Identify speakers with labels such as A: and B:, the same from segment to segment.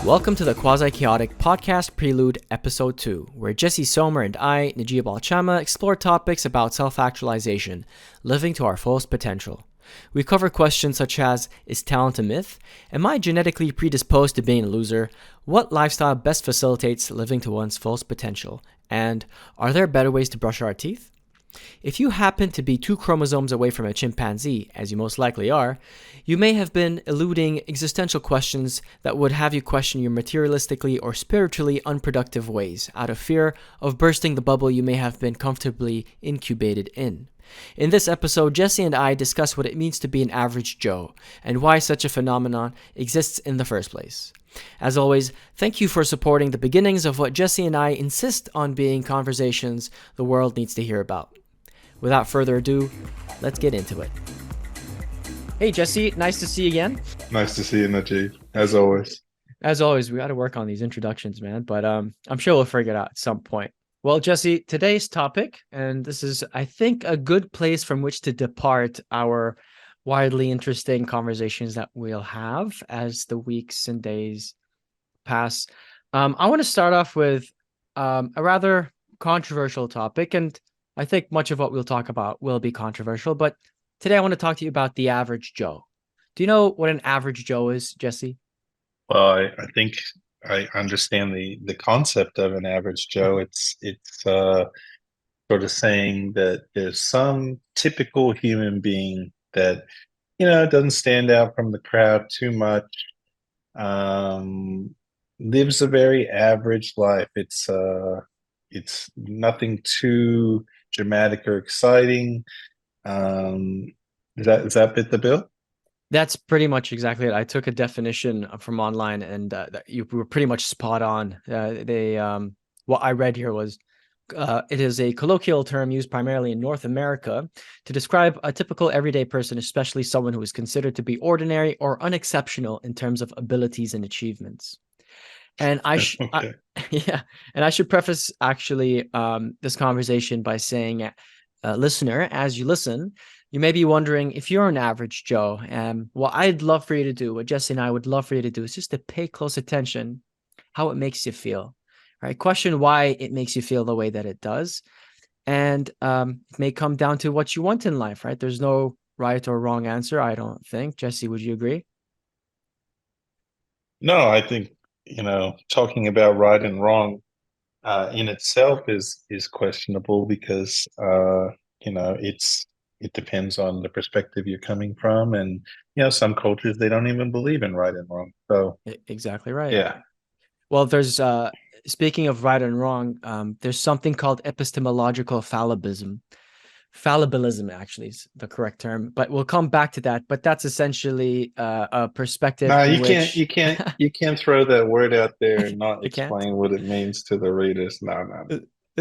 A: Welcome to the Quasi-Chaotic Podcast Prelude Episode 2, where Jesse Sommer and I, Najib Al Chamaa, explore topics about self-actualization, living to our fullest potential. We cover questions such as, is talent a myth? Am I genetically predisposed to being a loser? What lifestyle best facilitates living to one's fullest potential? And, are there better ways to brush our teeth? If you happen to be 2 chromosomes away from a chimpanzee, as you most likely are, you may have been eluding existential questions that would have you question your materialistically or spiritually unproductive ways out of fear of bursting the bubble you may have been comfortably incubated in. In this episode, Jesse and I discuss what it means to be an average Joe and why such a phenomenon exists in the first place. As always, thank you for supporting the beginnings of what Jesse and I insist on being conversations the world needs to hear about. Without further ado, let's get into it. Hey Jesse, nice to see you again.
B: Nice to see you, Najib, as always.
A: As always, we got to work on these introductions, man, but I'm sure we'll figure it out at some point. Well, Jesse, today's topic, and this is, I think, a good place from which to depart our widely interesting conversations that we'll have as the weeks and days pass. I want to start off with a rather controversial topic, and I think much of what we'll talk about will be controversial, but today I want to talk to you about the average Joe. Do you know what an average Joe is, Jesse?
B: Well, I think I understand the concept of an average Joe. It's sort of saying that there's some typical human being that, doesn't stand out from the crowd too much, lives a very average life. It's nothing too dramatic or exciting. Does that fit the bill?
A: That's pretty much exactly it. I took a definition from online, and you were pretty much spot on. What I read here was, it is a colloquial term used primarily in North America to describe a typical everyday person, especially someone who is considered to be ordinary or unexceptional in terms of abilities and achievements. And I should preface actually this conversation by saying, listener, as you listen, you may be wondering if you're an average Joe. What I'd love for you to do, what Jesse and I would love for you to do, is just to pay close attention how it makes you feel, right? Question why it makes you feel the way that it does. And it may come down to what you want in life, right? There's no right or wrong answer, I don't think. Jesse, would you agree?
B: No, I think, talking about right and wrong in itself is questionable because, it depends on the perspective you're coming from. And, some cultures, they don't even believe in right and wrong. So
A: exactly right.
B: Yeah.
A: Well, there's speaking of right and wrong, there's something called epistemological fallibilism. Fallibilism actually is the correct term, but we'll come back to that. But that's essentially a perspective.
B: No, you can't throw that word out there and not explain what it means to the readers. No.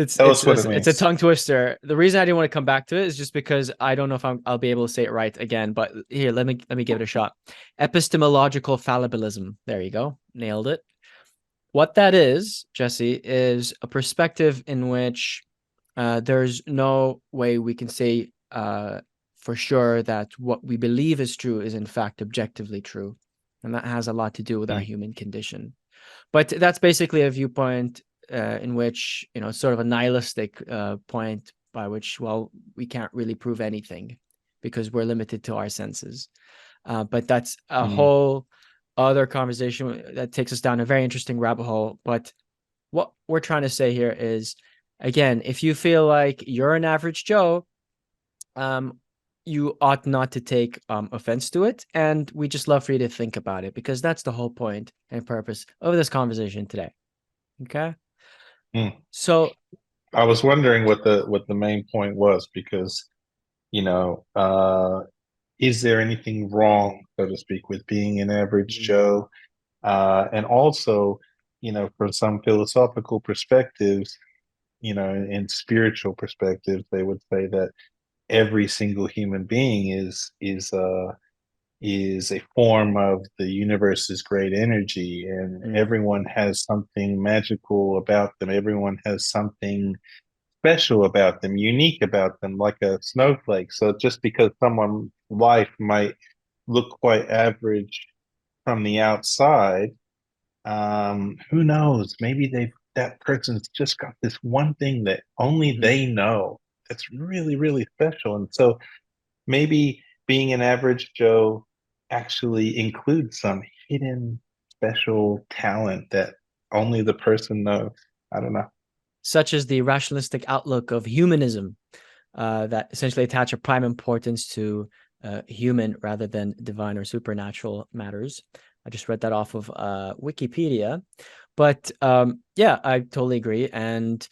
B: Tell us what it means.
A: It's a tongue twister. The reason I didn't want to come back to it is just because I don't know if I'll be able to say it right again. But here, let me give it a shot. Epistemological fallibilism. There you go. Nailed it. What that is, Jesse, is a perspective in which there's no way we can say for sure that what we believe is true is in fact objectively true. And that has a lot to do with our human condition. But that's basically a viewpoint in which, sort of a nihilistic point by which, well, we can't really prove anything because we're limited to our senses. But that's a whole other conversation that takes us down a very interesting rabbit hole. But what we're trying to say here is, again, if you feel like you're an average Joe, you ought not to take offense to it. And we just love for you to think about it because that's the whole point and purpose of this conversation today. Okay? So
B: I was wondering what the main point was because, is there anything wrong, so to speak, with being an average Joe? And also, from some philosophical perspectives, in spiritual perspectives, they would say that every single human being is a form of the universe's great energy, and
A: Mm.
B: everyone has something magical about them. Everyone has something special about them, unique about them, like a snowflake. So just because someone's life might look quite average from the outside, who knows? Maybe that person's just got this one thing that only
A: Mm.
B: they know that's really, really special. And so maybe being an average Joe actually includes some hidden special talent that only the person knows. I don't know.
A: Such as the rationalistic outlook of humanism, that essentially attach a prime importance to human rather than divine or supernatural matters. I just read that off of Wikipedia. But yeah, I totally agree. And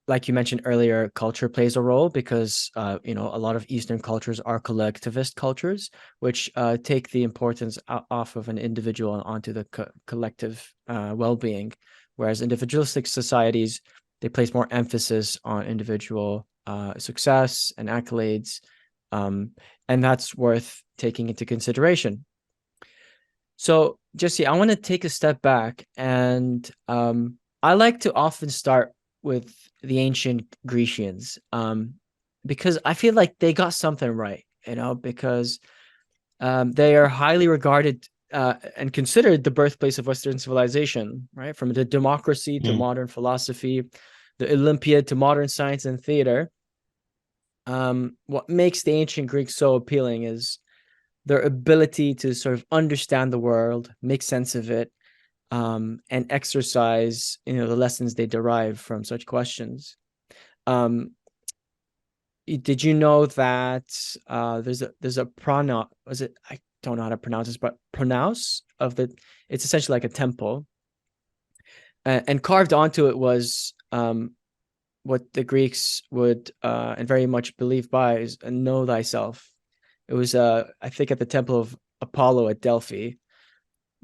A: like you mentioned earlier, culture plays a role because a lot of Eastern cultures are collectivist cultures, which take the importance off of an individual and onto the collective well-being, whereas individualistic societies, they place more emphasis on individual success and accolades, and that's worth taking into consideration. So, Jesse, I want to take a step back, and I like to often start with the ancient Grecians, because I feel like they got something right, because they are highly regarded and considered the birthplace of Western civilization, right? From the democracy to
B: Mm.
A: modern philosophy, the Olympiad to modern science and theater. What makes the ancient Greeks so appealing is their ability to sort of understand the world, make sense of it, and exercise, the lessons they derive from such questions. Um, did you know that there's a pronoun? Was it? I don't know how to pronounce this, but pronaos of the. It's essentially like a temple, and carved onto it was what the Greeks would and very much believe by is know thyself. It was I think at the temple of Apollo at Delphi.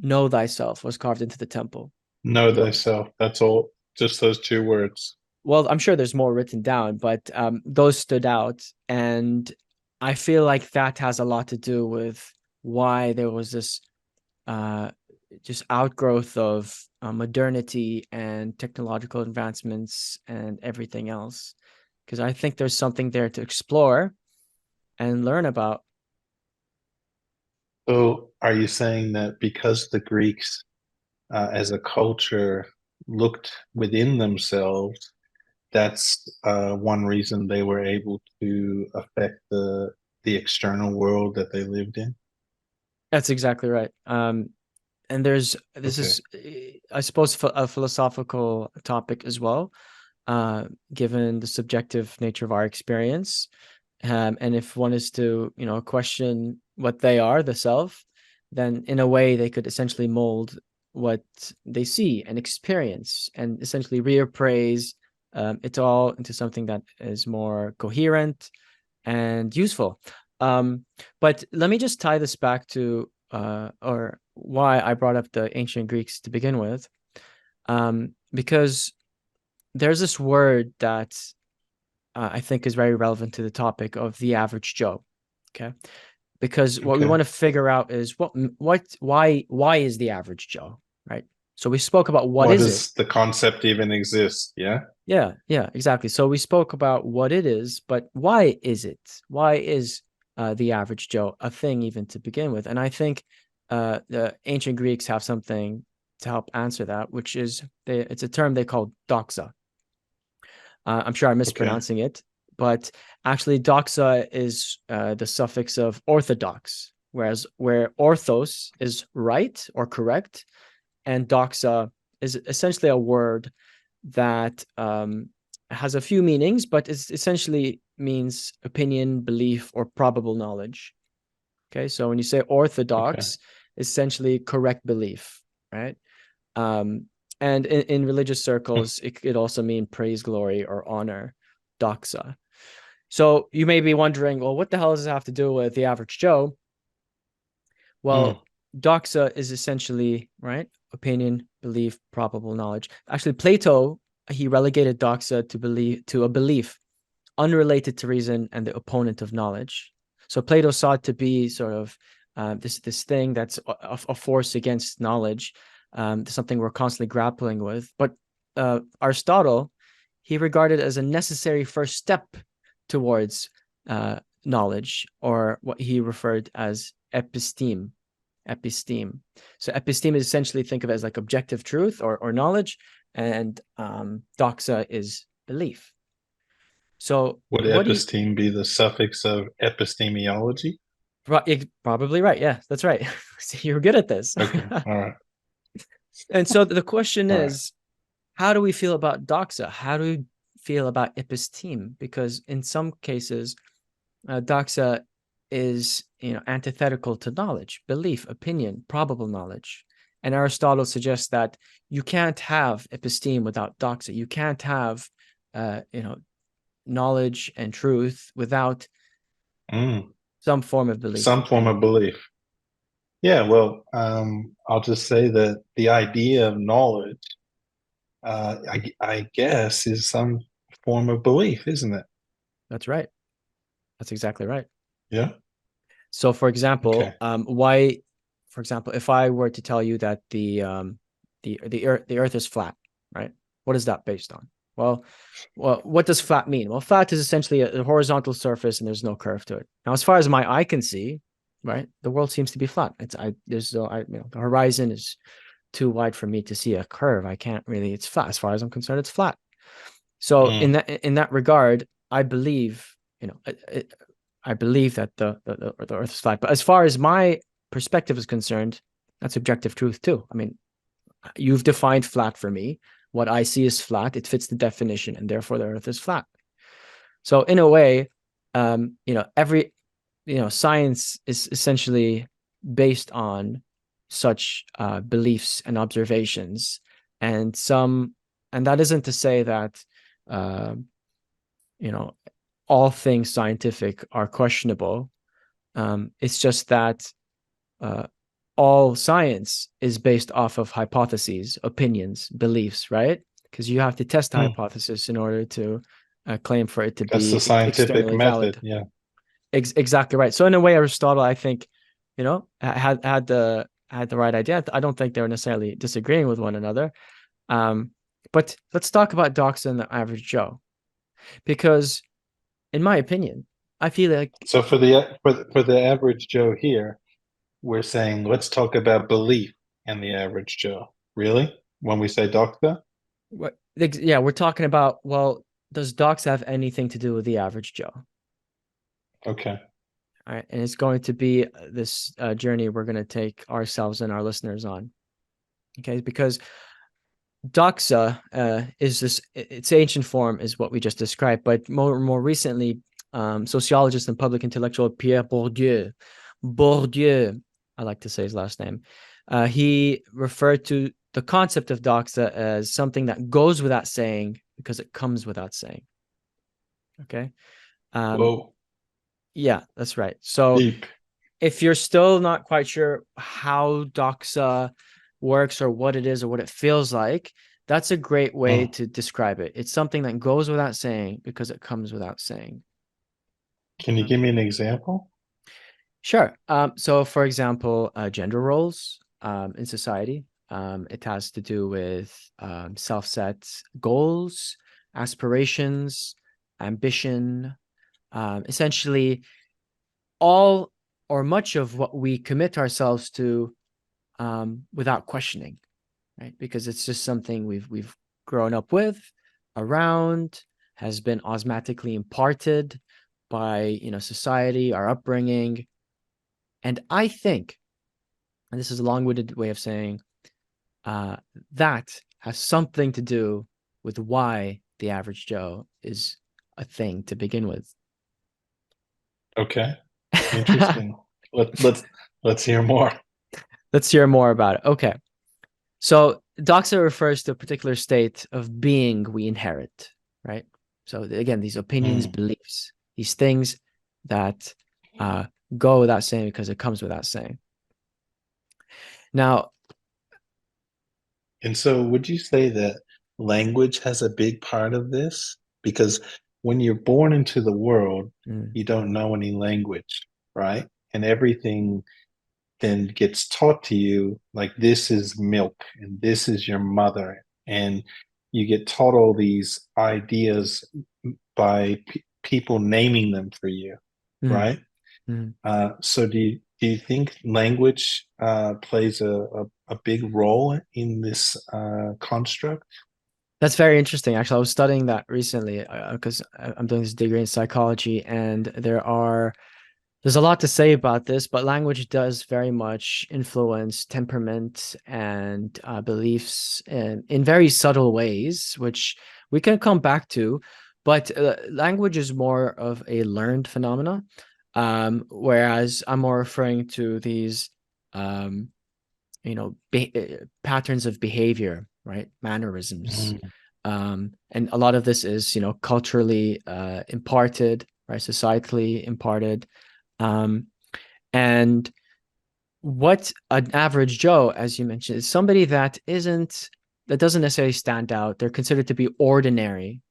A: Know thyself was carved into the temple.
B: Know thyself. That's all. Just those two words.
A: Well, I'm sure there's more written down, but those stood out, and I feel like that has a lot to do with why there was this uh, just outgrowth of modernity and technological advancements and everything else. Because I think there's something there to explore and learn about.
B: So, are you saying that because the Greeks, as a culture, looked within themselves, that's one reason they were able to affect the external world that they lived in?
A: That's exactly right. And this
B: Okay.
A: is, I suppose, a philosophical topic as well, given the subjective nature of our experience. And if one is to, question what they are, the self, then in a way they could essentially mold what they see and experience and essentially reappraise it all into something that is more coherent and useful. Um, but let me just tie this back to, or why I brought up the ancient Greeks to begin with, because there's this word that I think is very relevant to the topic of the average Joe. Okay, because what we
B: Okay.
A: want to figure out is why is the average Joe, right? So we spoke about what
B: Why
A: is it.
B: does the concept even exist? Yeah.
A: Yeah, exactly. So we spoke about what it is, but why is it? Why is the average Joe a thing even to begin with? And I think the ancient Greeks have something to help answer that, which is it's a term they call doxa. I'm sure I'm
B: Okay.
A: mispronouncing it, but actually, doxa is the suffix of orthodox, whereas where orthos is right or correct, and doxa is essentially a word that has a few meanings, but it essentially means opinion, belief, or probable knowledge. Okay, so when you say
B: Okay.
A: orthodox, essentially correct belief, right? Um, and in religious circles, it could also mean praise, glory, or honor, doxa. So you may be wondering, well, what the hell does it have to do with the average Joe?
B: Mm.
A: Well, doxa is essentially, right, opinion, belief, probable knowledge. Actually, Plato he relegated doxa to a belief unrelated to reason and the opponent of knowledge. So Plato saw it to be sort of this thing that's a force against knowledge, something we're constantly grappling with. But Aristotle, he regarded as a necessary first step towards knowledge, or what he referred as episteme. So episteme is essentially, think of it as like objective truth or knowledge, and doxa is belief. So
B: Would
A: what do you
B: episteme be the suffix of epistemology?
A: probably right? Yeah, that's right. You're good at this.
B: Okay, all right,
A: And so the question
B: all right.
A: is, how do we feel about doxa? How do we feel about episteme? Because in some cases, doxa is, antithetical to knowledge, belief, opinion, probable knowledge. And Aristotle suggests that you can't have episteme without doxa. You can't have, knowledge and truth without
B: Mm,
A: some form of belief.
B: some form of belief. Yeah, well, I'll just say that the idea of knowledge, I guess, is some form of belief, isn't it?
A: That's right. That's exactly right.
B: Yeah.
A: So, for example,
B: Okay.
A: if I were to tell you that the Earth is flat, right? What is that based on? Well, what does flat mean? Well, flat is essentially a horizontal surface and there's no curve to it. Now, as far as my eye can see, right, the world seems to be flat. The horizon is too wide for me to see a curve. I can't really. It's flat. As far as I'm concerned, it's flat. So
B: Mm,
A: in that regard, I believe, I believe that the Earth is flat. But as far as my perspective is concerned, that's objective truth too. I mean, you've defined flat for me. What I see is flat. It fits the definition, and therefore the Earth is flat. So in a way, every science is essentially based on such beliefs and observations, and that isn't to say that uh, all things scientific are questionable. It's just that uh, all science is based off of hypotheses, opinions, beliefs, right? Because you have to test a
B: mm.
A: hypothesis in order to claim for it to
B: That's the
A: be
B: scientific
A: externally
B: method.
A: valid.
B: Yeah.
A: Exactly right. So in a way, Aristotle, I think, had the right idea. I don't think they were necessarily disagreeing with one another. Um, but let's talk about doxa and the average Joe, because in my opinion, I feel like
B: So for the average Joe here, we're saying let's talk about belief and the average Joe. Really? When we say doctor?
A: yeah, we're talking about, well, does docs have anything to do with the average Joe?
B: Okay.
A: All right, and it's going to be this journey we're going to take ourselves and our listeners on. Okay, because doxa is this, its ancient form is what we just described, but more recently, sociologist and public intellectual Pierre Bourdieu, I like to say his last name, he referred to the concept of doxa as something that goes without saying because it comes without saying. Okay. Um,
B: Whoa.
A: yeah, that's right. So
B: Deep.
A: if you're still not quite sure how doxa works or what it is or what it feels like, that's a great way
B: Mm.
A: to describe it. It's something that goes without saying because it comes without saying.
B: Can you
A: Okay.
B: give me an example?
A: Sure. So, for example, gender roles in society, it has to do with self-set goals, aspirations, ambition, essentially all or much of what we commit ourselves to without questioning, right? Because it's just something we've grown up with, around, has been osmotically imparted by society, our upbringing, and I think, and this is a long-winded way of saying, uh, that has something to do with why the average Joe is a thing to begin with.
B: Okay. Interesting. Let's hear more.
A: Let's hear more about it. Okay. So doxa refers to a particular state of being we inherit, right? So again, these opinions,
B: Mm.
A: beliefs, these things that uh, go without saying because it comes without saying. Now,
B: And so would you say that language has a big part of this because when you're born into the world,
A: Mm,
B: you don't know any language, right? And everything then gets taught to you like this is milk and this is your mother. And you get taught all these ideas by people naming them for you,
A: mm,
B: right?
A: mm.
B: So do you think language plays a big role in this construct?
A: That's very interesting. Actually, I was studying that recently because I'm doing this degree in psychology, and there's a lot to say about this, but language does very much influence temperament and beliefs in very subtle ways, which we can come back to. But language is more of a learned phenomena, whereas I'm more referring to these, um, patterns of behavior, right? Mannerisms.
B: Mm.
A: And a lot of this is, culturally imparted, right? Societally imparted. Um, and what an average Joe, as you mentioned, is somebody that doesn't necessarily stand out. They're considered to be ordinary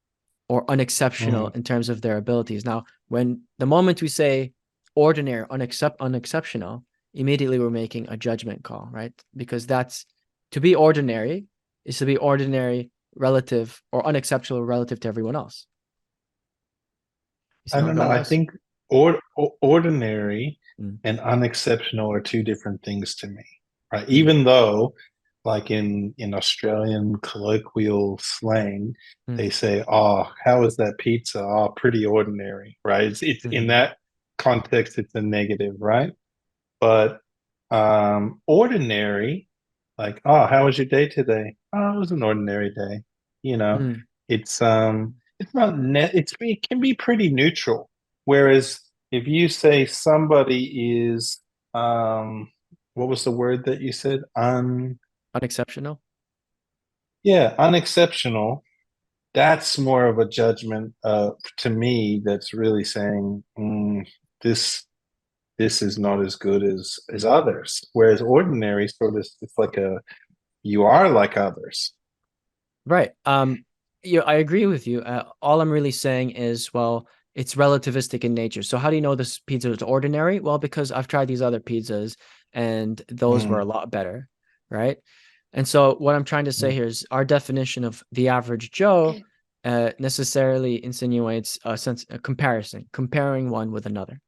A: or unexceptional
B: Mm.
A: in terms of their abilities. Now, when the moment we say ordinary, unexceptional, immediately we're making a judgment call, right? Because that's to be ordinary is to be ordinary relative or unexceptional relative to everyone else. You see
B: I
A: where I'm
B: don't know.
A: going with
B: I
A: this?
B: think ordinary
A: Mm,
B: and unexceptional are two different things to me, right?
A: mm,
B: Even though, like in Australian colloquial slang, they
A: mm,
B: say, "Oh, how is that pizza? Oh, pretty ordinary," right? It's in
A: mhm,
B: that context, it's a negative, right? But ordinary, like, oh, how was your day today? Oh, it was an ordinary day. You know,
A: mm.
B: it's not net. It can be pretty neutral. Whereas if you say somebody is what was the word that you said?
A: Unexceptional.
B: Yeah, unexceptional. That's more of a judgment to me that's really saying this this is not as good as others. Whereas ordinary sort of it's like a you are like others.
A: Right. I agree with you. All I'm really saying is, well, it's relativistic in nature. So how do you know this pizza is ordinary? Well, because I've tried these other pizzas and those were a
B: Mm,
A: lot better, right? And so what I'm trying to say
B: mm.
A: here is our definition of the average Joe necessarily insinuates a comparison, comparing one with another,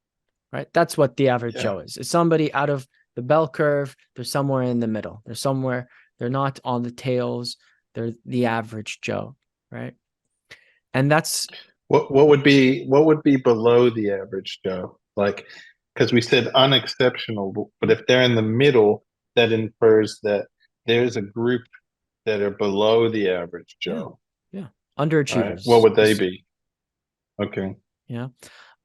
A: right? That's what the average
B: Yeah.
A: Joe is. It's somebody out of the bell curve. They're somewhere in the middle. They're not on the tails. They're the average Joe, right? And that's
B: What would be below the average Joe? Like, because we said unexceptional, but if they're in the middle, that infers that there's a group that are below the average
A: yeah,
B: Joe,
A: yeah,
B: right? What
A: underachievers.
B: would they be? Okay.
A: Yeah.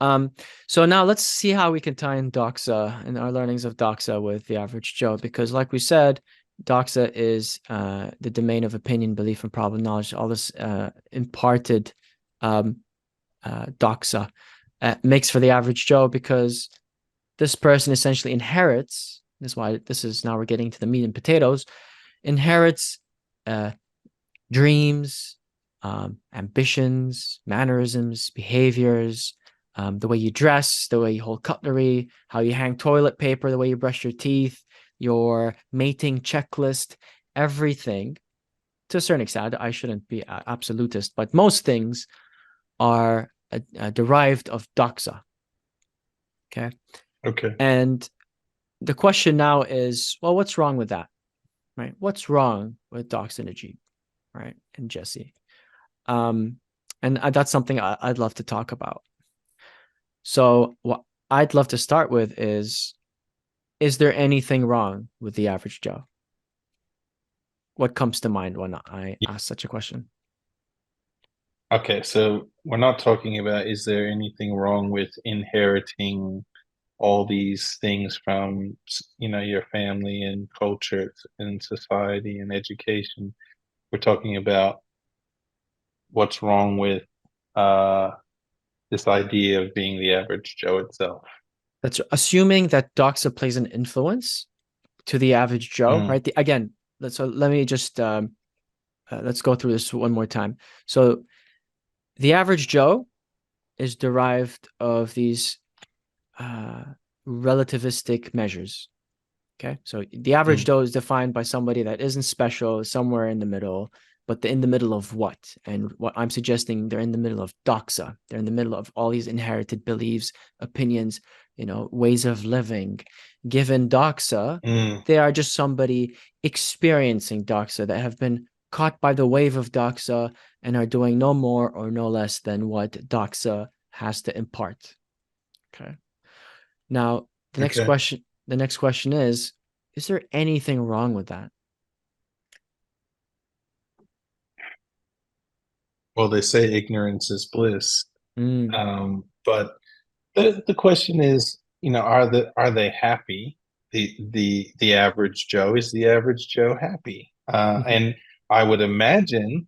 A: Um, so now let's see how we can tie in doxa and our learnings of doxa with the average Joe, because like we said, doxa is the domain of opinion, belief, and problem knowledge. All this imparted um, doxa makes for the average Joe because this person essentially inherits. This is why this is now we're getting to the meat and potatoes. Inherits uh, dreams, ambitions, mannerisms, behaviors, the way you dress, the way you hold cutlery, how you hang toilet paper, the way you brush your teeth, your mating checklist, everything. To a certain extent, I shouldn't be absolutist, but most things are derived of doxa. Okay.
B: Okay.
A: And the question now is, well, what's wrong with that? Right? What's wrong with doxa, Najib, right? And Jesse? Um, and that's something I'd love to talk about. So, what I'd love to start with is there anything wrong with the average Joe? What comes to mind when I ask such a question?
B: Okay, so we're not talking about is there anything wrong with inheriting all these things from your family and culture and society and education. We're talking about what's wrong with uh, this idea of being the average Joe itself.
A: That's assuming that doxa plays an influence to the average Joe,
B: Mm,
A: right? Again, so let me just let's go through this one more time. So the average Joe is derived of these uh, relativistic measures. Okay, so the average
B: Mm.
A: Joe is defined by somebody that isn't special, somewhere in the middle, but in the middle of what? And what I'm suggesting, they're in the middle of doxa. They're in the middle of all these inherited beliefs, opinions, ways of living. Given doxa,
B: Mm.
A: they are just somebody experiencing doxa that have been caught by the wave of doxa and are doing no more or no less than what doxa has to impart. Okay. Now,
B: Okay.
A: the next question is there anything wrong with that?
B: Well, they say ignorance is bliss.
A: Mm,
B: But the question is, are they happy? The average Joe, is the average Joe happy?
A: mhm,
B: And I would imagine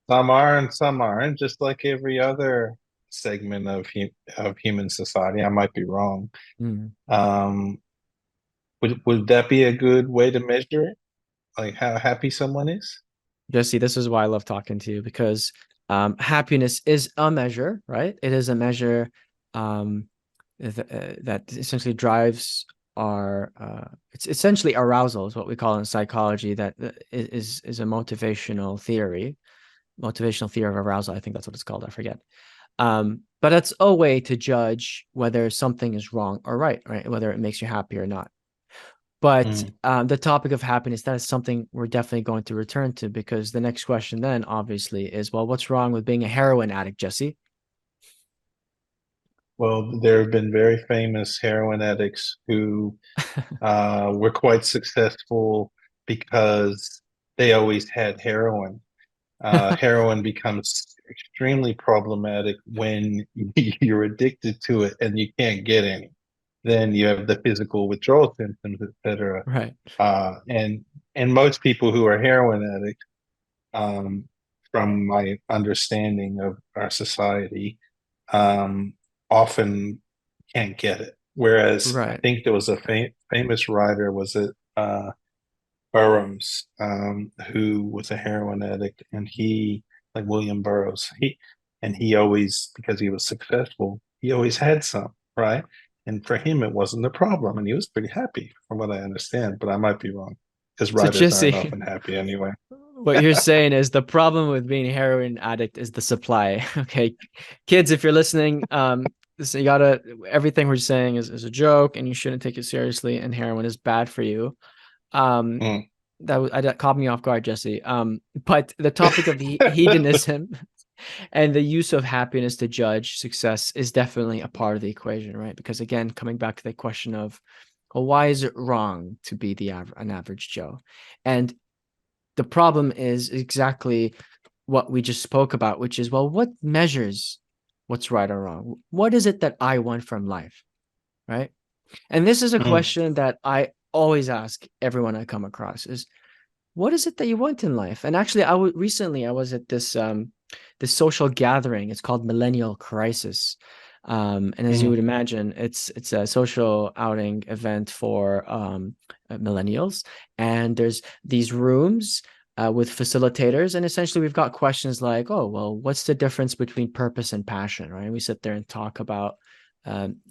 B: some are and some aren't, just like every other segment of human society. I might be wrong.
A: mm.
B: Um, would that be a good way to measure it? Like how happy someone is?
A: Jesse, this is why I love talking to you because happiness is a measure, right? It is a measure um, that essentially drives our. It's essentially arousal, is what we call in psychology. That is a motivational theory of arousal. I think that's what it's called. I forget. But that's a way to judge whether something is wrong or right, right? Whether it makes you happy or not. But
B: Mm.
A: the topic of happiness, that is something we're definitely going to return to because the next question then obviously is, well, what's wrong with being a heroin addict, Jesse?
B: Well, there have been very famous heroin addicts who were quite successful because they always had heroin. Heroin becomes extremely problematic when you're addicted to it and you can't get any. Then you have the physical withdrawal symptoms, etc.
A: Right.
B: And most people who are heroin addicts, um, from my understanding of our society, um, often can't get it. Whereas I
A: Right.
B: think there was a famous writer, was it Burroughs, who was a heroin addict, and like William Burroughs, he always, because he was successful, he always had some, right? And for him, it wasn't a problem, and he was pretty happy, from what I understand. But I might be wrong, because
A: So
B: writers aren't
A: Jesse,
B: often happy anyway.
A: what you're saying is the problem with being a heroin addict is the supply. Okay. Kids, if you're listening, listen, you gotta everything we're saying is a joke and you shouldn't take it seriously, and heroin is bad for you. Um
B: Mm.
A: that caught me off guard, Jesse. But the topic of hedonism and the use of happiness to judge success is definitely a part of the equation, right? Because again, coming back to the question of, well, why is it wrong to be an average Joe? And the problem is exactly what we just spoke about, which is, well, what measures what's right or wrong? What is it that I want from life, right? And this is a
B: Mm.
A: question that I always ask everyone I come across: is what is it that you want in life? And actually, recently I was at this social gathering. It's called Millennial Crisis. And as you
B: Mm.
A: would imagine, it's a social outing event for millennials. And there's these rooms with facilitators, and essentially we've got questions like, "Oh, well, what's the difference between purpose and passion?" Right? And we sit there and talk about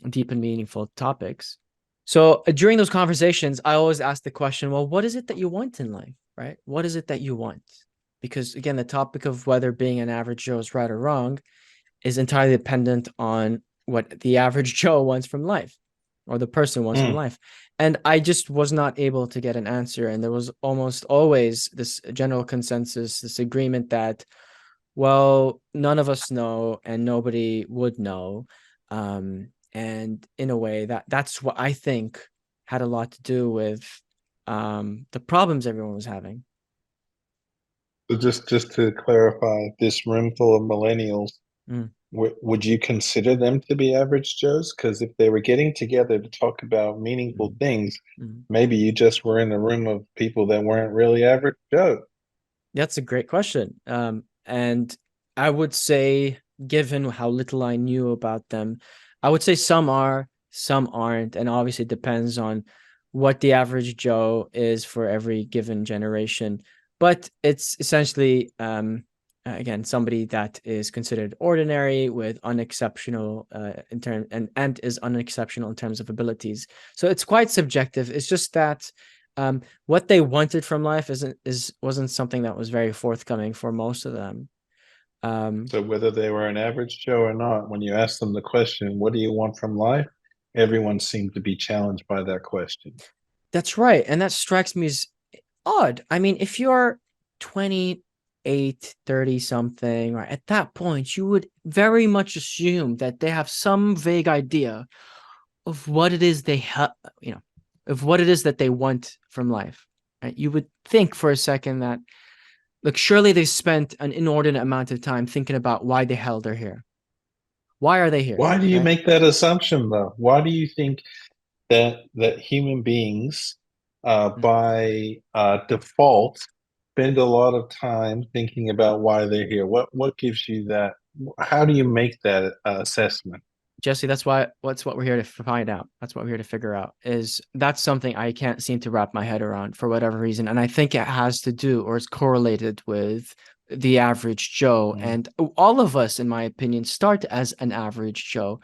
A: deep and meaningful topics. So during those conversations, I always ask the question, well, what is it that you want in life, right? What is it that you want? Because again, the topic of whether being an average Joe is right or wrong is entirely dependent on what the average Joe wants from life or the person wants from
B: Mm.
A: life. And I just was not able to get an answer. And there was almost always this general consensus, this agreement that, well, none of us know and nobody would know. And in a way that's what I think had a lot to do with the problems everyone was having.
B: So just to clarify, this room full of millennials,
A: Mm,
B: would you consider them to be average Joes? Because if they were getting together to talk about meaningful
A: mm,
B: things,
A: mm.
B: maybe you just were in a room of people that weren't really average Joe.
A: That's a great question. And I would say, given how little I knew about them, I would say some are, some aren't. And obviously, it depends on what the average Joe is for every given generation. but it's essentially again somebody that is considered ordinary with unexceptional in term and is unexceptional in terms of abilities. So it's quite subjective. It's just that what they wanted from life wasn't something that was very forthcoming for most of them.
B: So whether they were an average Joe or not, when you ask them the question, what do you want from life? Everyone seemed to be challenged by that question.
A: That's right, and that strikes me as odd. I mean, if you're 28, 30 something, right, at that point, you would very much assume that they have some vague idea of what it is they have, of what it is that they want from life. Right? You would think for a second that, look, surely they spent an inordinate amount of time thinking about why the hell they're here. Why are they here?
B: Why do you
A: Right?
B: make that assumption, though? Why do you think that human beings, by default, spend a lot of time thinking about why they're here? What gives you that? How do you make that assessment?
A: Jesse, that's what we're here to find out. That's what we're here to figure out. Is that's something I can't seem to wrap my head around for whatever reason. And I think it has to do or is correlated with the average Joe.
B: Mm,
A: And all of us, in my opinion, start as an average Joe.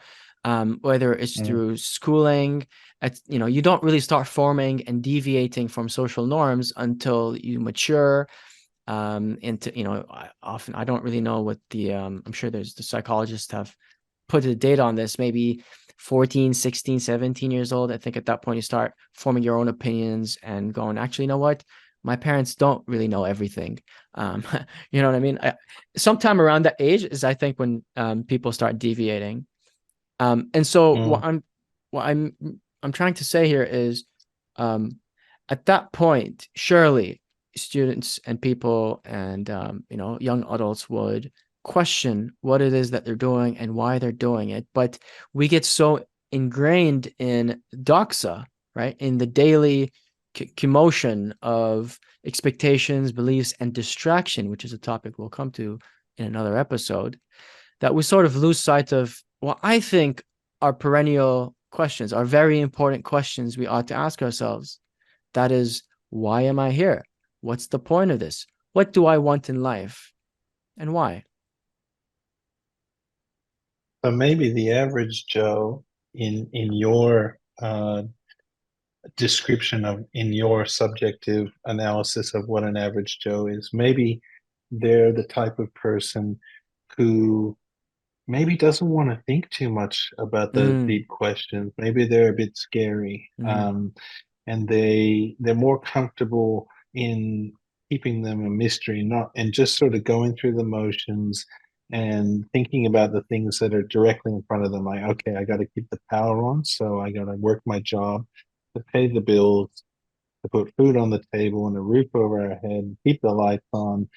A: Whether it's
B: mm,
A: through schooling, you don't really start forming and deviating from social norms until you mature. Into, I don't really know what I'm sure there's the psychologists have put a date on this, maybe 14, 16, 17 years old. I think at that point you start forming your own opinions and going, actually, you know what? My parents don't really know everything. You know what I mean? Sometime around that age is, I think, when people start deviating. And so
B: mm.
A: what I'm trying to say here is, um, at that point, surely students and people and young adults would question what it is that they're doing and why they're doing it. But we get so ingrained in doxa, right, in the daily commotion of expectations, beliefs, and distraction, which is a topic we'll come to in another episode, that we sort of lose sight of what I think are perennial questions, are very important questions we ought to ask ourselves. That is, why am I here? What's the point of this? What do I want in life? And why?
B: So maybe the average Joe in your description of in your subjective analysis of what an average Joe is, maybe they're the type of person who maybe doesn't want to think too much about those
A: Mm,
B: deep questions. Maybe they're a bit scary,
A: mm,
B: and they're more comfortable in keeping them a mystery, not and just sort of going through the motions and thinking about the things that are directly in front of them. Like, okay, I got to keep the power on, so I got to work my job to pay the bills, to put food on the table and a roof over our head, keep the lights on,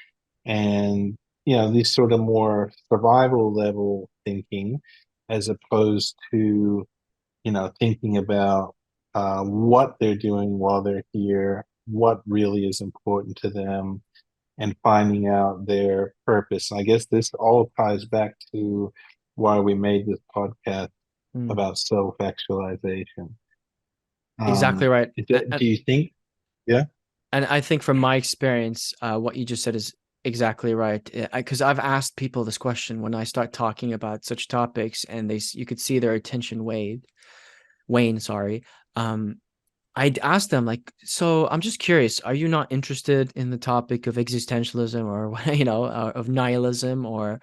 B: and these sort of more survival level thinking, as opposed to thinking about what they're doing while they're here, what really is important to them, and finding out their purpose. I guess this all ties back to why we made this podcast
A: mm.
B: about self-actualization.
A: Exactly right.
B: Do you think? Yeah.
A: And I think from my experience, what you just said is exactly right. Because I've asked people this question when I start talking about such topics, and you could see their attention wane. Sorry. Um, I'd ask them like, so I'm just curious, are you not interested in the topic of existentialism or of nihilism or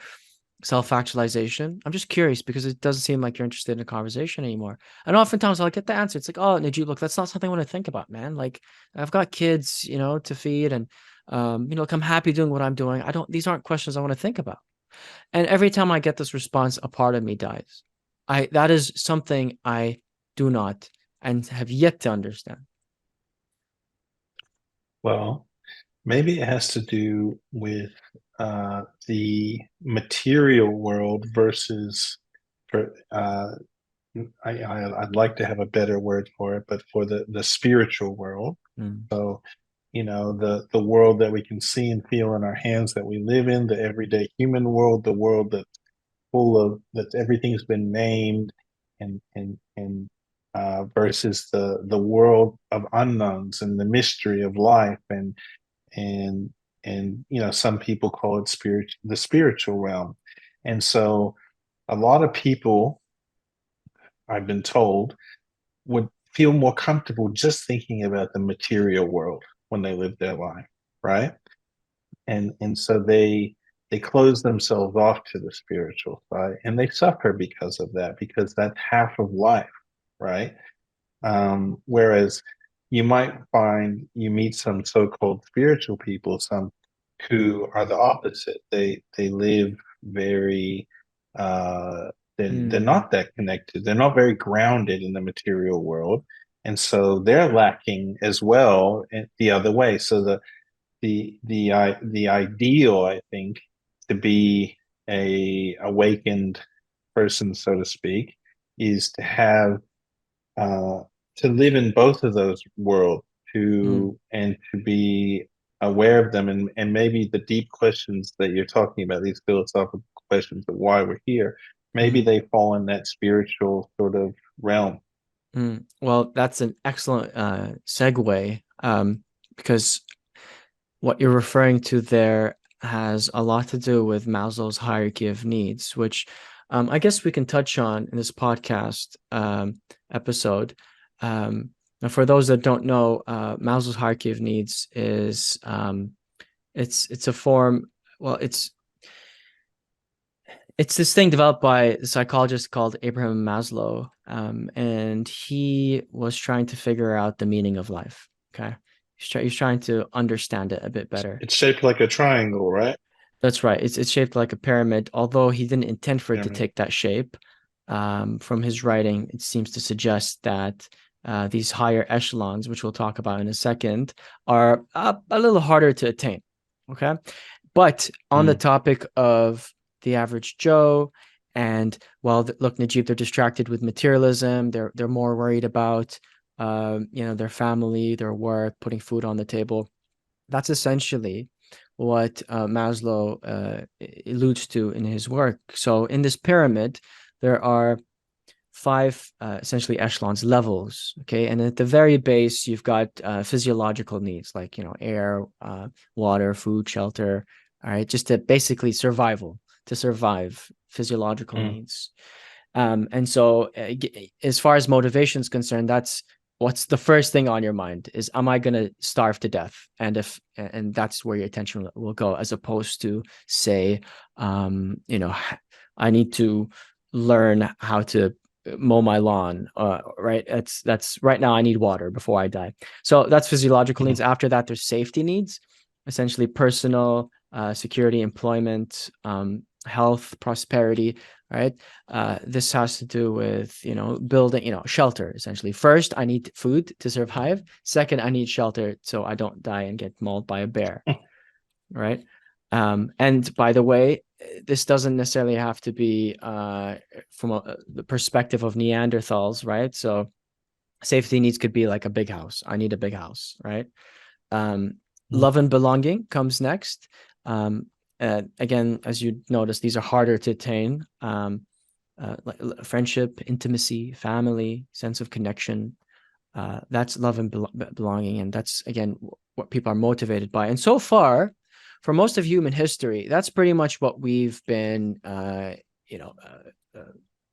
A: self-actualization? I'm just curious because it doesn't seem like you're interested in a conversation anymore. And oftentimes I'll get the answer. It's like, oh, Najib, look, that's not something I want to think about, man. Like, I've got kids, to feed, and look, I'm happy doing what I'm doing. These aren't questions I want to think about. And every time I get this response, a part of me dies. That is something I do not and have yet to understand.
B: Well, maybe it has to do with the material world versus, for I'd like to have a better word for it, but for the spiritual world.
A: Mm,
B: So, the world that we can see and feel in our hands that we live in, the everyday human world, the world that's full of that everything's been named, and versus the world of unknowns and the mystery of life and and some people call it the spiritual realm. And so a lot of people, I've been told, would feel more comfortable just thinking about the material world when they live their life, right? And so they close themselves off to the spiritual side, and they suffer because of that, because that's half of life, right? Whereas you might find you meet some so-called spiritual people, some who are the opposite. They live very they're
A: Mm,
B: not that connected. They're not very grounded in the material world. And so they're lacking as well the other way. So the ideal, I think, to be a awakened person, so to speak, is to have uh, to live in both of those worlds,
A: mm,
B: and to be aware of them, and maybe the deep questions that you're talking about, these philosophical questions of why we're here, maybe
A: mm,
B: they fall in that spiritual sort of realm.
A: mm. Well, that's an excellent segue, because what you're referring to there has a lot to do with Maslow's hierarchy of needs, which I guess we can touch on in this podcast episode. And for those that don't know, Maslow's hierarchy of needs is it's a form. Well, it's this thing developed by a psychologist called Abraham Maslow, and he was trying to figure out the meaning of life. Okay, he's trying to understand it a bit better.
B: It's shaped like a triangle, right?
A: That's right. It's shaped like a pyramid, although he didn't intend for it to
B: Pyramid.
A: take that shape. From his writing, it seems to suggest that these higher echelons, which we'll talk about in a second, are a little harder to attain. Okay, but on the
B: Mm.
A: topic of the average Joe, and well, look, Najib, they're distracted with materialism. They're more worried about their family, their work, putting food on the table. That's essentially what Maslow alludes to in his work. So in this pyramid, there are five essentially echelons, levels. Okay, and at the very base, you've got physiological needs like air, water, food, shelter. All right, just to basically to survive physiological
B: Mm.
A: needs. And so, as far as motivation is concerned, that's what's the first thing on your mind is, am I going to starve to death? And that's where your attention will go, as opposed to say, I need to learn how to mow my lawn. Right. That's right now. I need water before I die. So that's physiological
B: Mm.
A: needs. After that, there's safety needs, essentially personal security, employment, health, prosperity. Right. This has to do with building shelter. Essentially, first I need food to survive. Second, I need shelter so I don't die and get mauled by a bear. Right. And by the way, this doesn't necessarily have to be from the perspective of Neanderthals, right? So safety needs could be like a big house. I need a big house, right? Um,
B: Mm.
A: Love and belonging comes next. Um, Again, as you notice, these are harder to attain. Like friendship, intimacy, family, sense of connection. That's love and belonging, and that's again what people are motivated by. And so far, for most of human history, that's pretty much what we've been,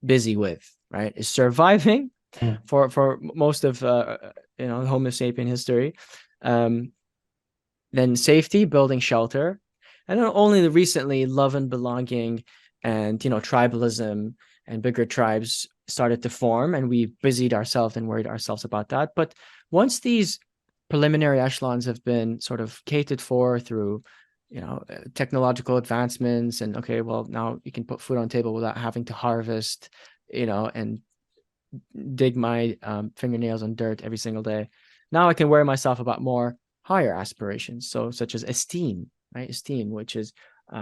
A: busy with, right? Is surviving
B: Mm.
A: for most of Homo sapien history. Um, then safety, building shelter, and then only recently love and belonging, and tribalism and bigger tribes started to form, and we busied ourselves and worried ourselves about that. But once these preliminary echelons have been sort of catered for through technological advancements, and okay, well, now you can put food on the table without having to harvest and dig my fingernails on dirt every single day. Now I can worry myself about more higher aspirations, so such as esteem, right? Esteem, which is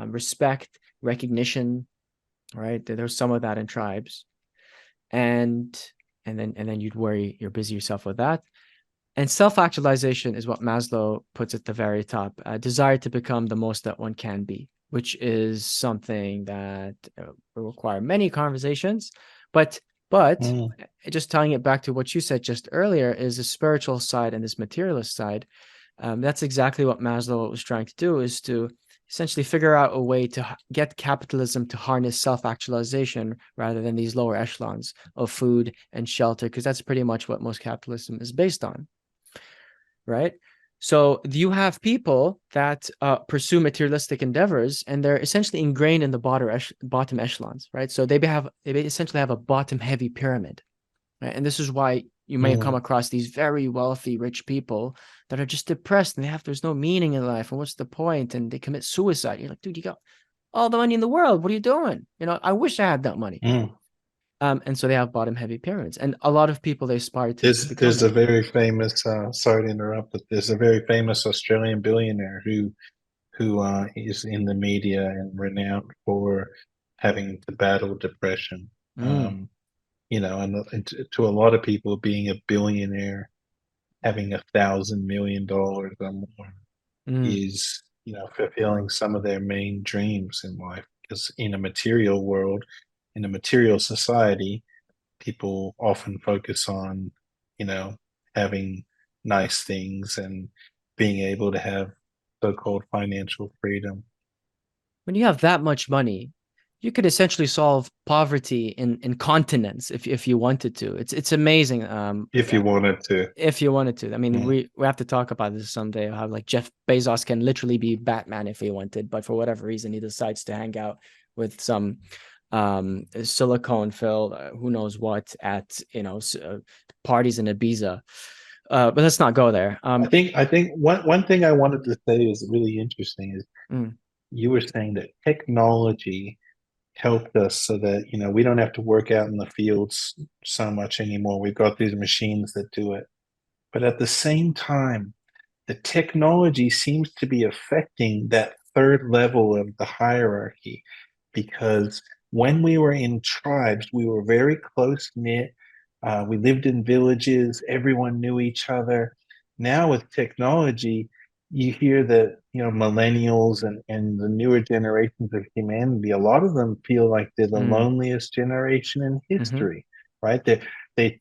A: respect, recognition, right? There's some of that in tribes, and and then you're busy yourself with that. And self-actualization is what Maslow puts at the very top: desire to become the most that one can be, which is something that will require many conversations. But
B: Mm.
A: just tying it back to what you said just earlier, is the spiritual side and this materialist side. That's exactly what Maslow was trying to do, is to essentially figure out a way to get capitalism to harness self-actualization rather than these lower echelons of food and shelter, because that's pretty much what most capitalism is based on, right? So you have people that pursue materialistic endeavors, and they're essentially ingrained in the bottom echelons, right? So they essentially have a bottom-heavy pyramid, right? And this is why you may come
B: Mm,
A: across these very wealthy, rich people that are just depressed and there's no meaning in life. And what's the point? And they commit suicide. You're like, dude, you got all the money in the world. What are you doing? I wish I had that money.
B: mm.
A: And so they have bottom heavy pyramids. And a lot of people, they aspire to become
B: There's a
A: that.
B: very famous sorry to interrupt, but there's a very famous Australian billionaire who is in the media and renowned for having to battle depression.
A: Mm,
B: And to a lot of people, being a billionaire, having $1,000 million or more
A: mm.
B: is, fulfilling some of their main dreams in life. Because in a material world, in a material society, people often focus on, you know, having nice things and being able to have so-called financial freedom.
A: When you have that much money, you could essentially solve poverty in continents if you wanted to. It's amazing.
B: If you wanted to.
A: If you wanted to. I mean,
B: Mm.
A: we have to talk about this someday, how like Jeff Bezos can literally be Batman if he wanted, but for whatever reason he decides to hang out with some silicone filled who knows what at parties in Ibiza. But let's not go there.
B: I think one thing I wanted to say is really interesting is
A: Mm,
B: you were saying that technology helped us so that we don't have to work out in the fields so much anymore. We've got these machines that do it. But at the same time, the technology seems to be affecting that third level of the hierarchy because when we were in tribes, we were very close knit. We lived in villages, everyone knew each other. Now, with technology, you hear that millennials and the newer generations of humanity, a lot of them feel like they're the
A: mm,
B: loneliest generation in
A: mm-hmm,
B: history, right? They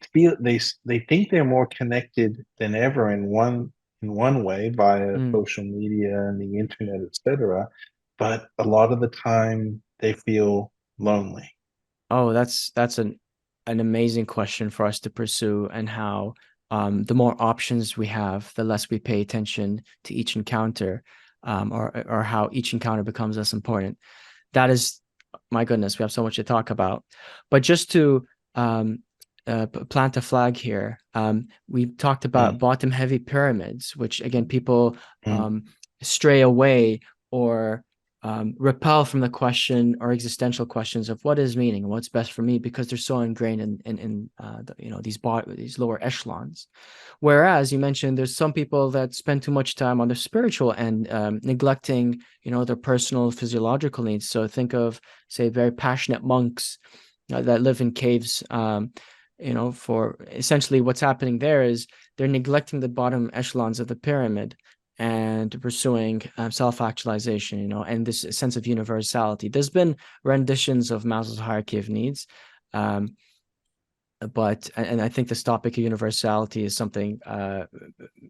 B: think they're more connected than ever in one way via
A: mm.
B: social media and the internet, etc. But a lot of the time they feel lonely.
A: Oh, that's an amazing question for us to pursue, and how the more options we have, the less we pay attention to each encounter, or how each encounter becomes less important. That is, my goodness, we have so much to talk about. But just to um, plant a flag here, we talked about
B: Mm,
A: bottom heavy pyramids, which again, people
B: mm,
A: stray away or repel from the question or existential questions of what is meaning and what's best for me, because they're so ingrained in these lower echelons. Whereas you mentioned there's some people that spend too much time on the spiritual end, neglecting their personal physiological needs. So think of, say, very passionate monks that live in caves. For essentially what's happening there is they're neglecting the bottom echelons of the pyramid and pursuing self-actualization, and this sense of universality. There's been renditions of Maslow's hierarchy of needs, um, but and I think this topic of universality is something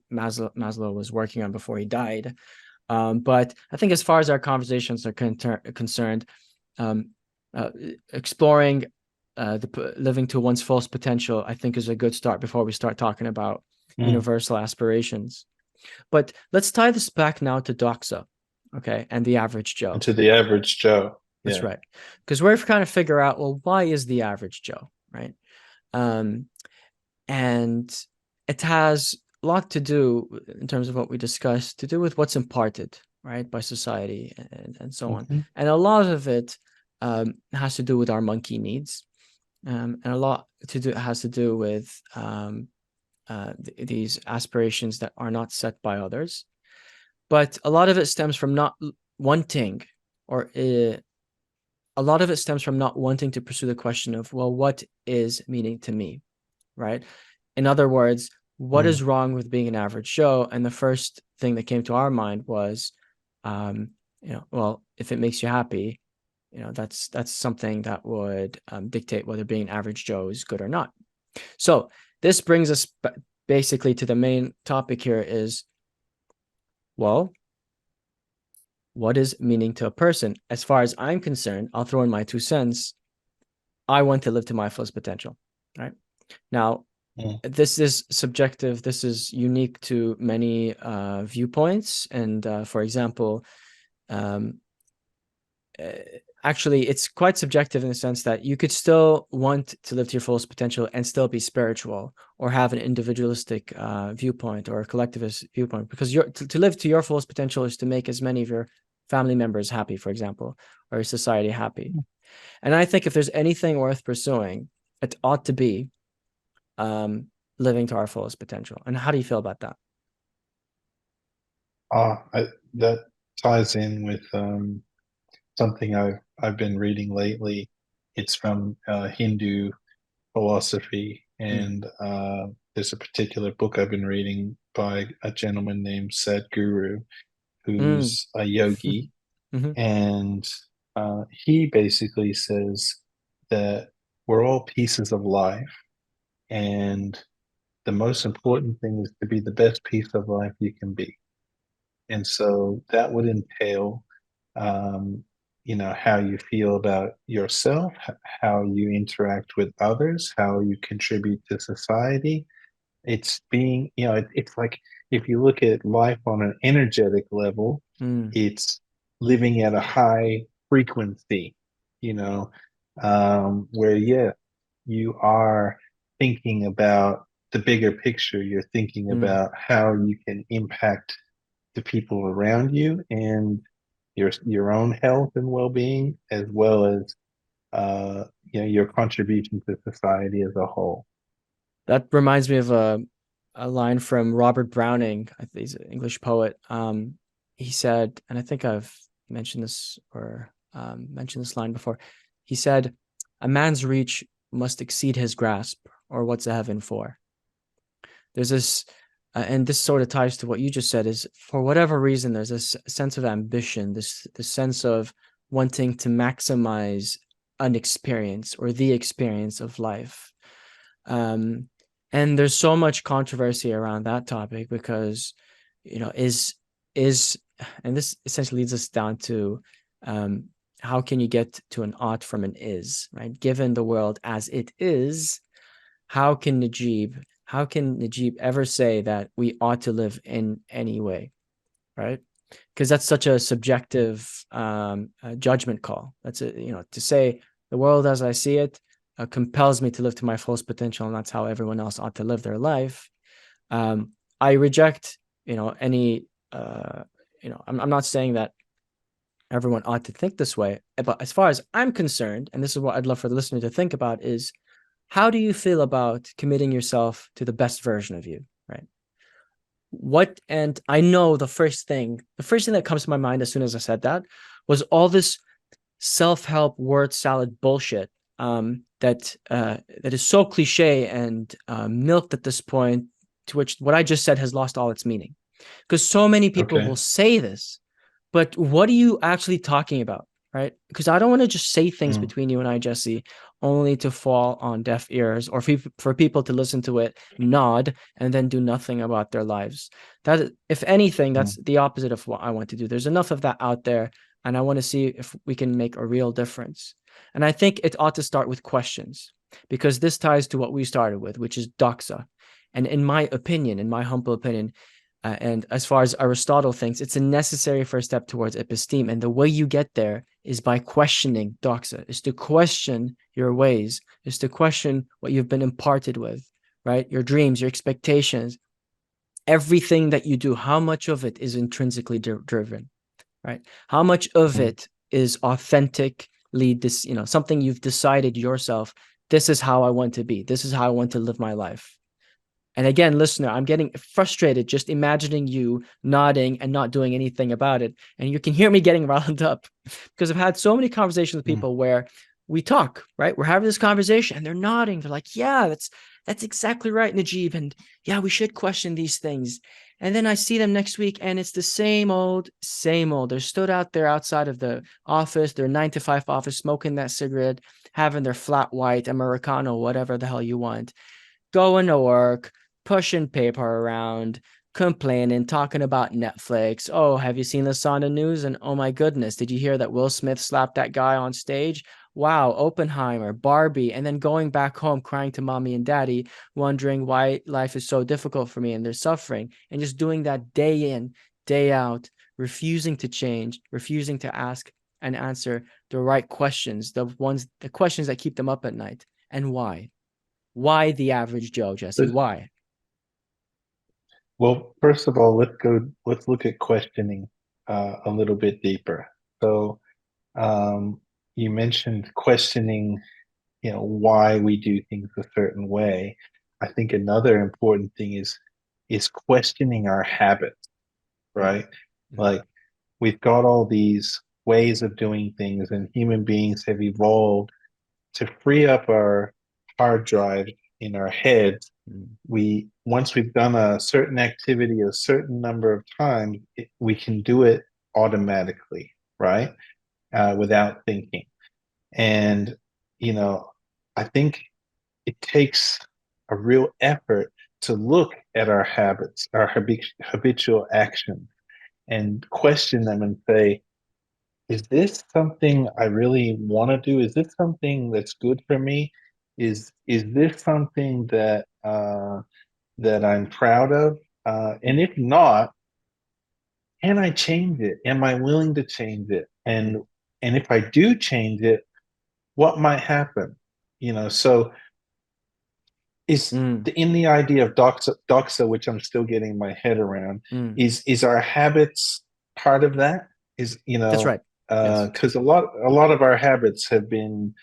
A: Maslow was working on before he died. But I think as far as our conversations are concerned, um, uh, exploring living to one's fullest potential, I think, is a good start before we start talking about
B: mm.
A: universal aspirations. But let's tie this back now to doxa, okay, and the average
B: And
A: Joe.
B: to the average Joe,
A: That's
B: yeah.
A: right, because we're trying to figure out, well, why is the average Joe, right? Um, and it has a lot to do, in terms of what we discussed, to do with what's imparted, right, by society and so on.
B: Mhm.
A: And a lot of it has to do with our monkey needs, and a lot has to do with these aspirations that are not set by others. But a lot of it stems from not wanting, or a lot of it stems from not wanting to pursue the question of, well, what is meaning to me, right? In other words, what
B: Mm,
A: is wrong with being an average Joe? And the first thing that came to our mind was, well, if it makes you happy, that's something that would dictate whether being an average Joe is good or not. So this brings us basically to the main topic here: is Well, what is meaning to a person? As far as I'm concerned, I'll throw in my 2 cents. I want to live to my fullest potential, right? Now, this is subjective. This is unique to many viewpoints. And for example, um, actually, it's quite subjective in the sense that you could still want to live to your fullest potential and still be spiritual or have an individualistic viewpoint or a collectivist viewpoint, because to live to your fullest potential is to make as many of your family members happy, for example, or your society happy. And I think if there's anything worth pursuing, it ought to be living to our fullest potential. And how do you feel about that?
B: That ties in with something I've been reading lately. It's from Hindu philosophy,
A: Mm.
B: and there's a particular book I've been reading by a gentleman named Sadhguru,
A: Mm.
B: who's a yogi,
A: Mm-hmm.
B: and he basically says that we're all pieces of life, and the most important thing is to be the best piece of life you can be. And so that would entail, um, how you feel about yourself, how you interact with others, how you contribute to society. It's being, it's like if you look at life on an energetic level,
A: Mm.
B: it's living at a high frequency, where, yeah, you are thinking about the bigger picture. You're thinking
A: Mm.
B: about how you can impact the people around you and your own health and well-being, as well as your contribution to society as a whole.
A: That reminds me of a line from Robert Browning. I think he's an English poet. He said, and I think I've mentioned this or mentioned this line before. He said, "A man's reach must exceed his grasp, or what's a heaven for?" There's this, and this sort of ties to what you just said. Is for whatever reason, there's this sense of ambition, this sense of wanting to maximize an experience or the experience of life. Um, and there's so much controversy around that topic because, is and this essentially leads us down to how can you get to an ought from an is, right? Given the world as it is, how can Najib ever say that we ought to live in any way, right? Because that's such a subjective judgment call. That's to say the world as I see it compels me to live to my fullest potential, and that's how everyone else ought to live their life. I reject, any. I'm not saying that everyone ought to think this way, but as far as I'm concerned, and this is what I'd love for the listener to think about, is how do you feel about committing yourself to the best version of you, right? And I know the first thing that comes to my mind as soon as I said that was all this self-help word salad bullshit that is so cliche and milked at this point, to which what I just said has lost all its meaning. Because so many people
B: Okay.
A: will say this, but what are you actually talking about, right? Because I don't want to just say things
B: Mm,
A: between you and I, Jesse, only to fall on deaf ears or for people to listen to it, nod, and then do nothing about their lives. That, if anything,
B: mm,
A: that's the opposite of what I want to do. There's enough of that out there, and I want to see if we can make a real difference. And I think it ought to start with questions, because this ties to what we started with, which is doxa. And in my humble opinion, and as far as Aristotle thinks, it's a necessary first step towards episteme. And the way you get there is by questioning doxa, is to question your ways, is to question what you've been imparted with, right? Your dreams, your expectations, everything that you do, how much of it is intrinsically driven, right? How much of
B: mm,
A: it is authentically something you've decided yourself, this is how I want to be, this is how I want to live my life. And again, listener, I'm getting frustrated just imagining you nodding and not doing anything about it. And you can hear me getting riled up because I've had so many conversations with
B: mm,
A: people where we talk, right? We're having this conversation and they're nodding. They're like, yeah, that's exactly right, Najib. And yeah, we should question these things. And then I see them next week and it's the same old, same old. They're stood out there outside of the office, their 9 to 5 office, smoking that cigarette, having their flat white Americano, whatever the hell you want, going to work, pushing paper around, complaining, talking about Netflix. Oh, have you seen this on the news? And oh my goodness, did you hear that Will Smith slapped that guy on stage? Wow, Oppenheimer, Barbie, and then going back home crying to mommy and daddy, wondering why life is so difficult for me and they're suffering. And just doing that day in, day out, refusing to change, refusing to ask and answer the right questions, the questions that keep them up at night. And why? Why the average Joe, Jesse? Why?
B: Well, first of all, let's look at questioning a little bit deeper. So, um, you mentioned questioning, why we do things a certain way. I think another important thing is questioning our habits, right?
A: Mm-hmm.
B: Like we've got all these ways of doing things, and human beings have evolved to free up our hard drive in our heads. We once we've done a certain activity a certain number of times, we can do it automatically, right? Without thinking. And I think it takes a real effort to look at our habits, our habitual actions, and question them and say, is this something I really want to do? Is this something that's good for me? Is this something that I'm proud of? And if not, can I change it? Am I willing to change it? And if I do change it, what might happen? So is
A: Mm,
B: in the idea of doxa, which I'm still getting my head around,
A: mm.
B: is our habits part of that? Is
A: That's right. Yes.
B: because a lot of our habits have been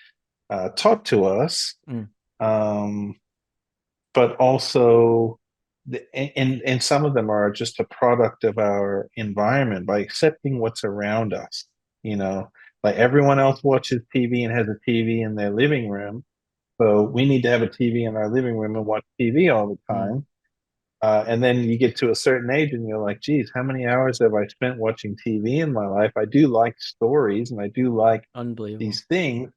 B: taught to us,
A: Mm,
B: um, but also and some of them are just a product of our environment by accepting what's around us. You know, like everyone else watches TV and has a TV in their living room, so we need to have a TV in our living room and watch TV all the
A: mm.
B: time. And then you get to a certain age and you're like, geez, how many hours have I spent watching TV in my life? I do like stories and I do like
A: Unbelievable.
B: these things,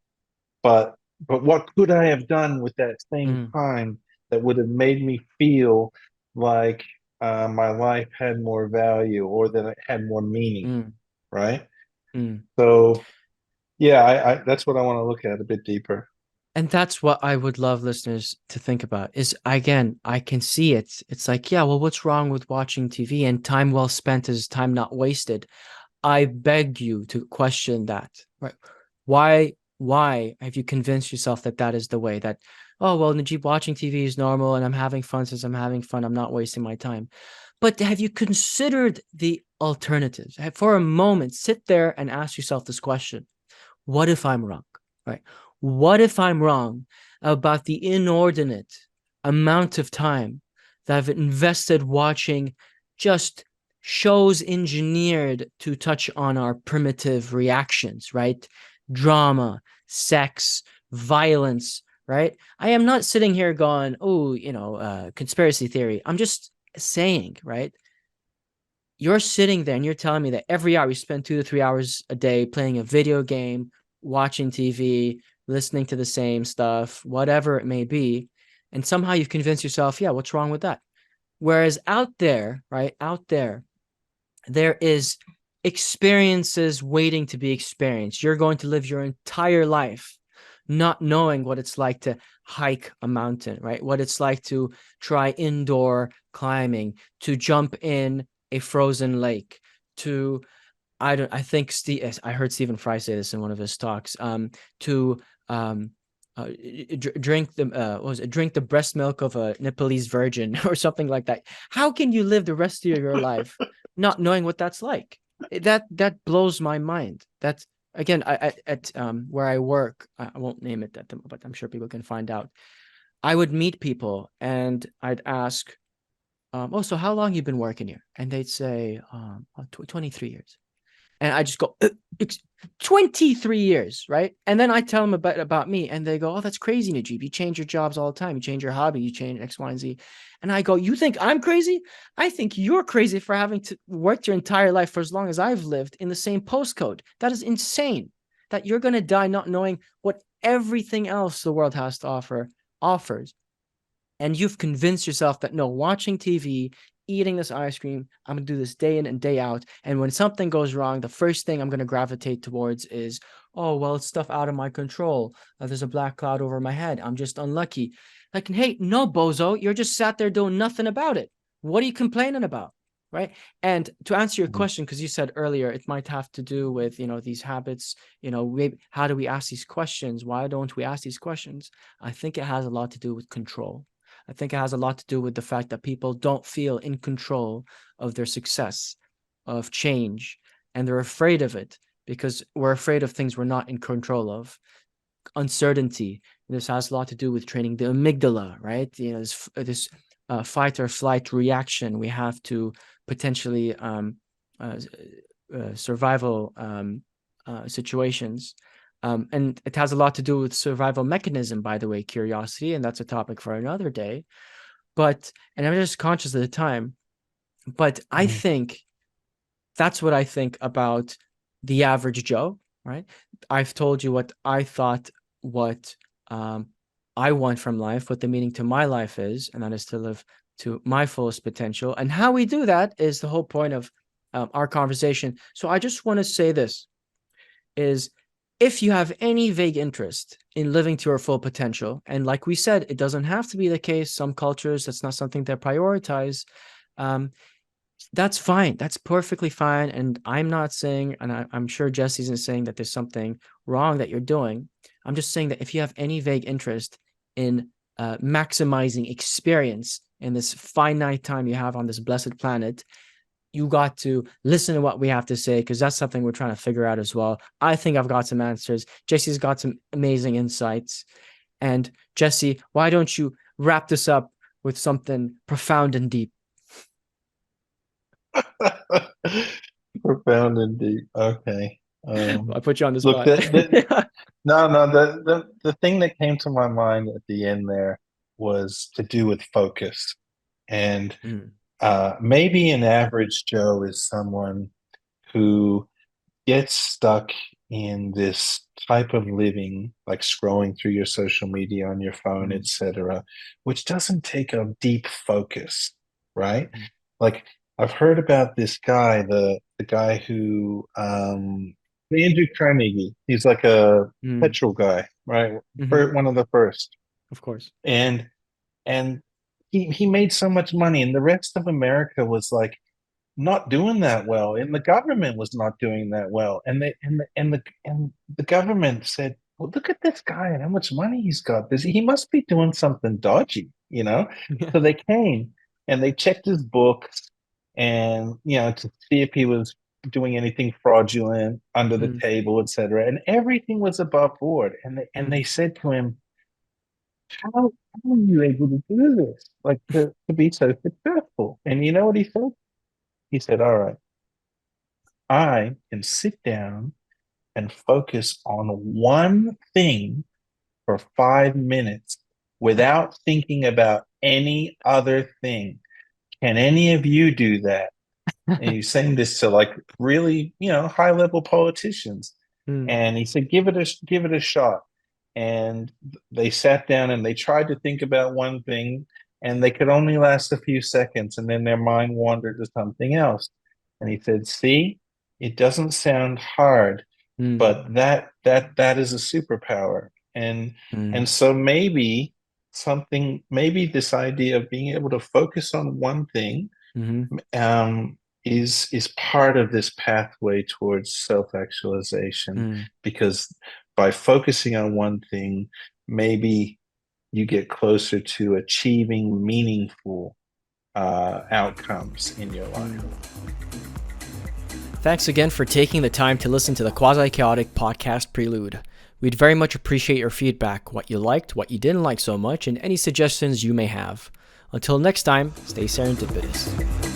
B: but what could I have done with that same
A: Mm,
B: time that would have made me feel like my life had more value or that it had more meaning,
A: mm,
B: right?
A: mm.
B: So yeah, I that's what I want to look at a bit deeper.
A: And that's what I would love listeners to think about is again, I can see it. It's like, yeah, well, what's wrong with watching TV and time well spent is time not wasted. I beg you to question that, right? Why have you convinced yourself that that is the way that, oh, well, Najib, watching TV is normal and I'm having fun since I'm having fun. I'm not wasting my time. But have you considered the alternatives? For a moment, sit there and ask yourself this question. What if I'm wrong? Right? What if I'm wrong about the inordinate amount of time that I've invested watching just shows engineered to touch on our primitive reactions, right? Drama, sex, violence, right? I am not sitting here going, oh, conspiracy theory. I'm just saying, right? You're sitting there and you're telling me that every hour you spend 2 to 3 hours a day playing a video game, watching TV, listening to the same stuff, whatever it may be. And somehow you've convinced yourself, yeah, what's wrong with that? Whereas out there, right, out there is experiences waiting to be experienced. You're going to live your entire life not knowing what it's like to hike a mountain, right? What it's like to try indoor climbing, to jump in a frozen lake, to I think I heard Stephen Fry say this in one of his talks. To um, drink the what was it? Drink the breast milk of a Nepalese virgin or something like that. How can you live the rest of your life not knowing what that's like? That blows my mind. That's again, at where I work. I won't name it but I'm sure people can find out. I would meet people and I'd ask, "Oh, so how long you been working here?" And they'd say, 23 years. And I just go, 23 years, right? And then I tell them about me, and they go, oh, that's crazy, Najib. You change your jobs all the time. You change your hobby. You change X, Y, and Z. And I go, you think I'm crazy? I think you're crazy for having to work your entire life for as long as I've lived in the same postcode. That is insane. That you're going to die not knowing what everything else the world has to offer offers. And you've convinced yourself that no, watching TV eating this ice cream. I'm going to do this day in and day out. And when something goes wrong, the first thing I'm going to gravitate towards is, oh, well, it's stuff out of my control. There's a black cloud over my head. I'm just unlucky. Like, hey, no, bozo, you're just sat there doing nothing about it. What are you complaining about? Right. And to answer your question, because you said earlier, it might have to do with, these habits, maybe, how do we ask these questions? Why don't we ask these questions? I think it has a lot to do with control. I think it has a lot to do with the fact that people don't feel in control of their success, of change, and they're afraid of it because we're afraid of things we're not in control of. Uncertainty. This has a lot to do with training the amygdala, right? This fight or flight reaction. We have to potentially survival situations. And it has a lot to do with survival mechanism, by the way, curiosity, and that's a topic for another day. And I'm just conscious of the time, but I think that's what I think about the average Joe, right? I've told you what I thought, what I want from life, what the meaning to my life is, and that is to live to my fullest potential. And how we do that is the whole point of our conversation. So I just want to say this is, if you have any vague interest in living to your full potential, and like we said, it doesn't have to be the case. Some cultures, that's not something they prioritize. That's fine. That's perfectly fine. And I'm not saying, and I'm sure Jesse isn't saying that there's something wrong that you're doing. I'm just saying that if you have any vague interest in maximizing experience in this finite time you have on this blessed planet, you got to listen to what we have to say, because that's something we're trying to figure out as well. I think I've got some answers. Jesse's got some amazing insights. And Jesse, why don't you wrap this up with something profound and deep?
B: Profound and deep. Okay.
A: I put you on the
B: Look,
A: spot.
B: the thing that came to my mind at the end there was to do with focus. And maybe an average Joe is someone who gets stuck in this type of living, like scrolling through your social media on your phone, etc., which doesn't take a deep focus, right? Like, I've heard about this guy, the guy who Andrew Carnegie. He's like a petrol guy, right? One of the first,
A: of course.
B: And he made so much money, and the rest of America was like not doing that well, and the government was not doing that well, and the government said, well, look at this guy and how much money he's got. He must be doing something dodgy, So they came and they checked his books, and to see if he was doing anything fraudulent under the table, etc., and everything was above board. And they said to him, how are you able to do this, like to be so successful? And you know what he said? He said, all right, I can sit down and focus on one thing for 5 minutes without thinking about any other thing. Can any of you do that? And he's saying this to like really, high level politicians. And he said, give it a shot. And they sat down and they tried to think about one thing, and they could only last a few seconds, and then their mind wandered to something else. And he said, see, it doesn't sound hard, but that is a superpower. And so maybe this idea of being able to focus on one thing is part of this pathway towards self-actualization, because by focusing on one thing, maybe you get closer to achieving meaningful outcomes in your life.
A: Thanks again for taking the time to listen to the Quasi-Chaotic Podcast Prelude. We'd very much appreciate your feedback, what you liked, what you didn't like so much, and any suggestions you may have. Until next time, stay serendipitous.